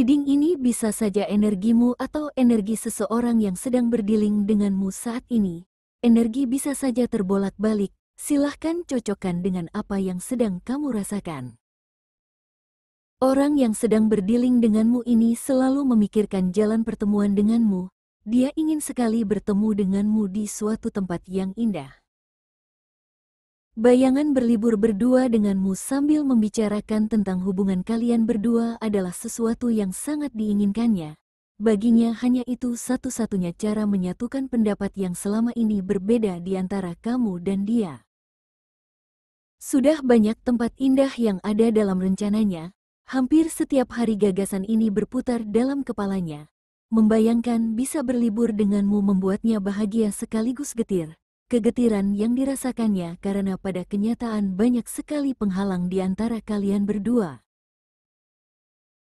Reading ini bisa saja energimu atau energi seseorang yang sedang berdealing denganmu saat ini. Energi bisa saja terbolak-balik, silahkan cocokkan dengan apa yang sedang kamu rasakan. Orang yang sedang berdealing denganmu ini selalu memikirkan jalan pertemuan denganmu. Dia ingin sekali bertemu denganmu di suatu tempat yang indah. Bayangan berlibur berdua denganmu sambil membicarakan tentang hubungan kalian berdua adalah sesuatu yang sangat diinginkannya. Baginya hanya itu satu-satunya cara menyatukan pendapat yang selama ini berbeda di antara kamu dan dia. Sudah banyak tempat indah yang ada dalam rencananya, hampir setiap hari gagasan ini berputar dalam kepalanya. Membayangkan bisa berlibur denganmu membuatnya bahagia sekaligus getir. Kegetiran yang dirasakannya karena pada kenyataan banyak sekali penghalang di antara kalian berdua.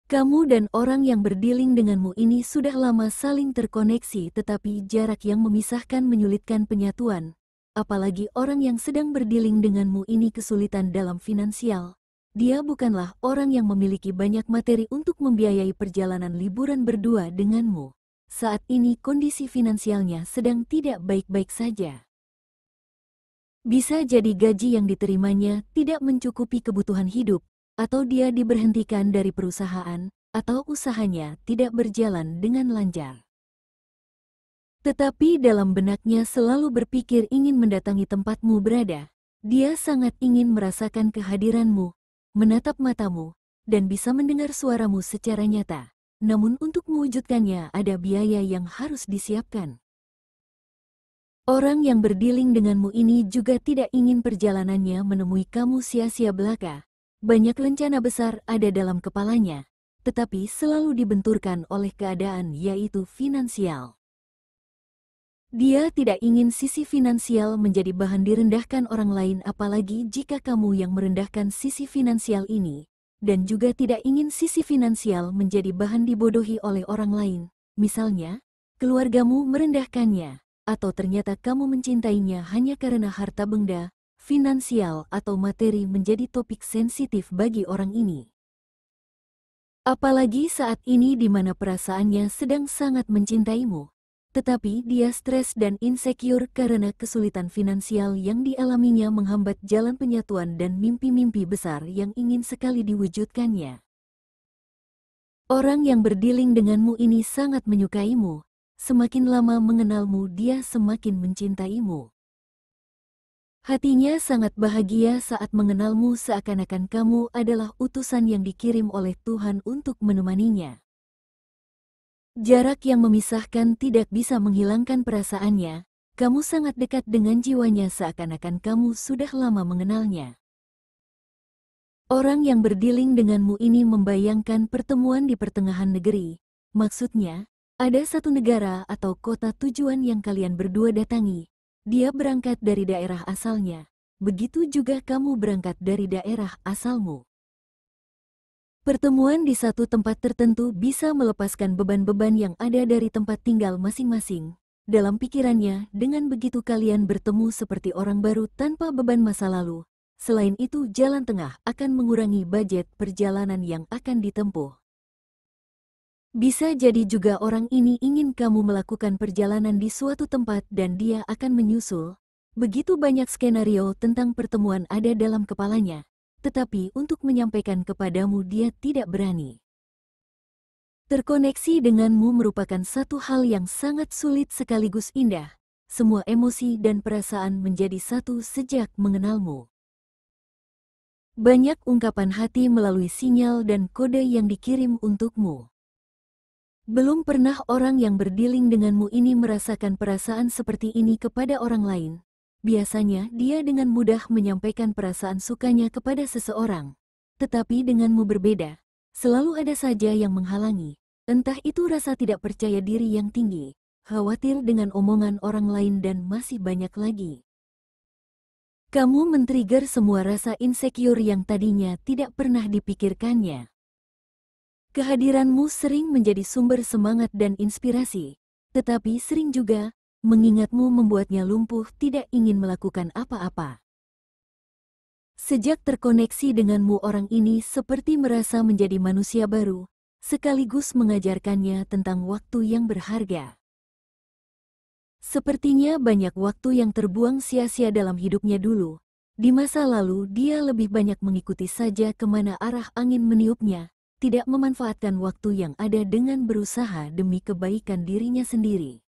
Kamu dan orang yang berdealing denganmu ini sudah lama saling terkoneksi, tetapi jarak yang memisahkan menyulitkan penyatuan. Apalagi orang yang sedang berdealing denganmu ini kesulitan dalam finansial. Dia bukanlah orang yang memiliki banyak materi untuk membiayai perjalanan liburan berdua denganmu. Saat ini kondisi finansialnya sedang tidak baik-baik saja. Bisa jadi gaji yang diterimanya tidak mencukupi kebutuhan hidup, atau dia diberhentikan dari perusahaan, atau usahanya tidak berjalan dengan lancar. Tetapi dalam benaknya selalu berpikir ingin mendatangi tempatmu berada. Dia sangat ingin merasakan kehadiranmu, menatap matamu, dan bisa mendengar suaramu secara nyata. Namun untuk mewujudkannya ada biaya yang harus disiapkan. Orang yang berdealing denganmu ini juga tidak ingin perjalanannya menemui kamu sia-sia belaka. Banyak rencana besar ada dalam kepalanya, tetapi selalu dibenturkan oleh keadaan yaitu finansial. Dia tidak ingin sisi finansial menjadi bahan direndahkan orang lain, apalagi jika kamu yang merendahkan sisi finansial ini, dan juga tidak ingin sisi finansial menjadi bahan dibodohi oleh orang lain. Misalnya, keluargamu merendahkannya. Atau ternyata kamu mencintainya hanya karena harta benda, finansial atau materi menjadi topik sensitif bagi orang ini. Apalagi saat ini di mana perasaannya sedang sangat mencintaimu, tetapi dia stres dan insecure karena kesulitan finansial yang dialaminya menghambat jalan penyatuan dan mimpi-mimpi besar yang ingin sekali diwujudkannya. Orang yang berdealing denganmu ini sangat menyukaimu. Semakin lama mengenalmu, dia semakin mencintaimu. Hatinya sangat bahagia saat mengenalmu, seakan-akan kamu adalah utusan yang dikirim oleh Tuhan untuk menemaninya. Jarak yang memisahkan tidak bisa menghilangkan perasaannya. Kamu sangat dekat dengan jiwanya, seakan-akan kamu sudah lama mengenalnya. Orang yang berdealing denganmu ini membayangkan pertemuan di pertengahan negeri. Maksudnya, ada satu negara atau kota tujuan yang kalian berdua datangi. Dia berangkat dari daerah asalnya. Begitu juga kamu berangkat dari daerah asalmu. Pertemuan di satu tempat tertentu bisa melepaskan beban-beban yang ada dari tempat tinggal masing-masing. Dalam pikirannya, dengan begitu kalian bertemu seperti orang baru tanpa beban masa lalu. Selain itu, jalan tengah akan mengurangi budget perjalanan yang akan ditempuh. Bisa jadi juga orang ini ingin kamu melakukan perjalanan di suatu tempat dan dia akan menyusul. Begitu banyak skenario tentang pertemuan ada dalam kepalanya, tetapi untuk menyampaikan kepadamu dia tidak berani. Terkoneksi denganmu merupakan satu hal yang sangat sulit sekaligus indah. Semua emosi dan perasaan menjadi satu sejak mengenalmu. Banyak ungkapan hati melalui sinyal dan kode yang dikirim untukmu. Belum pernah orang yang berdealing denganmu ini merasakan perasaan seperti ini kepada orang lain. Biasanya dia dengan mudah menyampaikan perasaan sukanya kepada seseorang. Tetapi denganmu berbeda. Selalu ada saja yang menghalangi. Entah itu rasa tidak percaya diri yang tinggi, khawatir dengan omongan orang lain, dan masih banyak lagi. Kamu men-trigger semua rasa insecure yang tadinya tidak pernah dipikirkannya. Kehadiranmu sering menjadi sumber semangat dan inspirasi, tetapi sering juga mengingatmu membuatnya lumpuh, tidak ingin melakukan apa-apa. Sejak terkoneksi denganmu, orang ini seperti merasa menjadi manusia baru, sekaligus mengajarkannya tentang waktu yang berharga. Sepertinya banyak waktu yang terbuang sia-sia dalam hidupnya dulu. Di masa lalu dia lebih banyak mengikuti saja kemana arah angin meniupnya, tidak memanfaatkan waktu yang ada dengan berusaha demi kebaikan dirinya sendiri.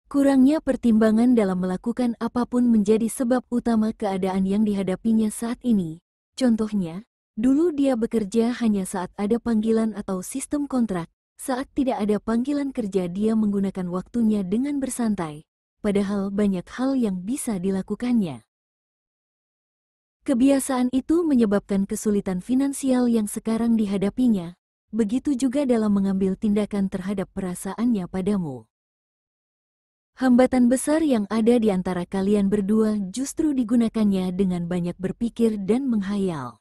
Kurangnya pertimbangan dalam melakukan apapun menjadi sebab utama keadaan yang dihadapinya saat ini. Contohnya, dulu dia bekerja hanya saat ada panggilan atau sistem kontrak. Saat tidak ada panggilan kerja dia menggunakan waktunya dengan bersantai, padahal banyak hal yang bisa dilakukannya. Kebiasaan itu menyebabkan kesulitan finansial yang sekarang dihadapinya, begitu juga dalam mengambil tindakan terhadap perasaannya padamu. Hambatan besar yang ada di antara kalian berdua justru digunakannya dengan banyak berpikir dan menghayal.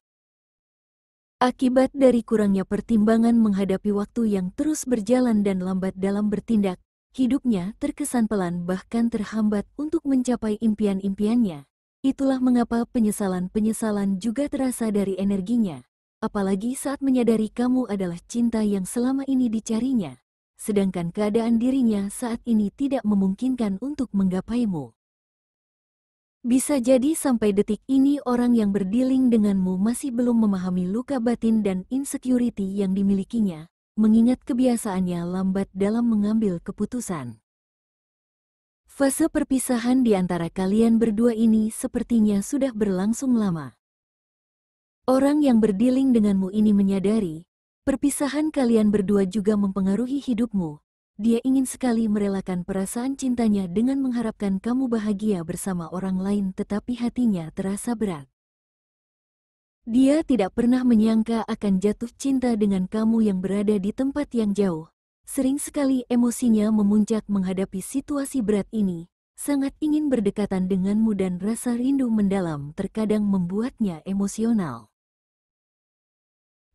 Akibat dari kurangnya pertimbangan menghadapi waktu yang terus berjalan dan lambat dalam bertindak, hidupnya terkesan pelan bahkan terhambat untuk mencapai impian-impiannya. Itulah mengapa penyesalan-penyesalan juga terasa dari energinya, apalagi saat menyadari kamu adalah cinta yang selama ini dicarinya, sedangkan keadaan dirinya saat ini tidak memungkinkan untuk menggapaimu. Bisa jadi sampai detik ini orang yang berdealing denganmu masih belum memahami luka batin dan insecurity yang dimilikinya, mengingat kebiasaannya lambat dalam mengambil keputusan. Fase perpisahan di antara kalian berdua ini sepertinya sudah berlangsung lama. Orang yang berdealing denganmu ini menyadari, perpisahan kalian berdua juga mempengaruhi hidupmu. Dia ingin sekali merelakan perasaan cintanya dengan mengharapkan kamu bahagia bersama orang lain, tetapi hatinya terasa berat. Dia tidak pernah menyangka akan jatuh cinta dengan kamu yang berada di tempat yang jauh. Sering sekali emosinya memuncak menghadapi situasi berat ini, sangat ingin berdekatan denganmu dan rasa rindu mendalam terkadang membuatnya emosional.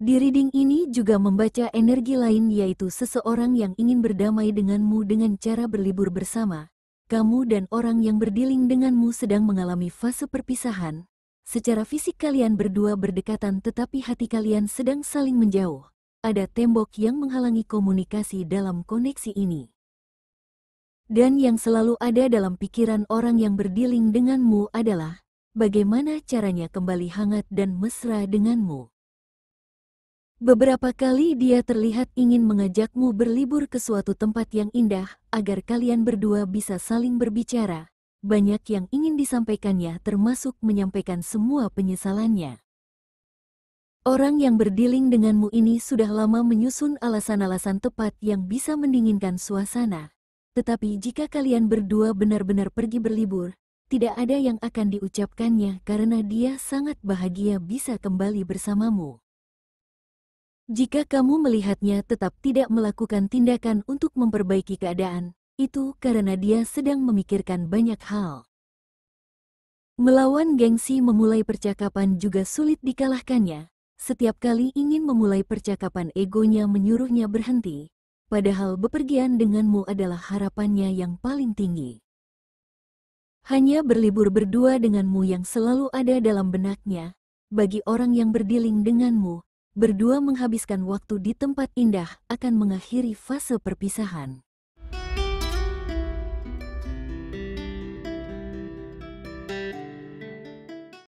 Di reading ini juga membaca energi lain, yaitu seseorang yang ingin berdamai denganmu dengan cara berlibur bersama. Kamu dan orang yang berdealing denganmu sedang mengalami fase perpisahan. Secara fisik kalian berdua berdekatan tetapi hati kalian sedang saling menjauh. Ada tembok yang menghalangi komunikasi dalam koneksi ini. Dan yang selalu ada dalam pikiran orang yang berdealing denganmu adalah bagaimana caranya kembali hangat dan mesra denganmu. Beberapa kali dia terlihat ingin mengajakmu berlibur ke suatu tempat yang indah, agar kalian berdua bisa saling berbicara. Banyak yang ingin disampaikannya, termasuk menyampaikan semua penyesalannya. Orang yang berdealing denganmu ini sudah lama menyusun alasan-alasan tepat yang bisa mendinginkan suasana. Tetapi jika kalian berdua benar-benar pergi berlibur, tidak ada yang akan diucapkannya karena dia sangat bahagia bisa kembali bersamamu. Jika kamu melihatnya tetap tidak melakukan tindakan untuk memperbaiki keadaan, itu karena dia sedang memikirkan banyak hal. Melawan gengsi memulai percakapan juga sulit dikalahkannya. Setiap kali ingin memulai percakapan egonya menyuruhnya berhenti, padahal bepergian denganmu adalah harapannya yang paling tinggi. Hanya berlibur berdua denganmu yang selalu ada dalam benaknya. Bagi orang yang berdealing denganmu, berdua menghabiskan waktu di tempat indah akan mengakhiri fase perpisahan.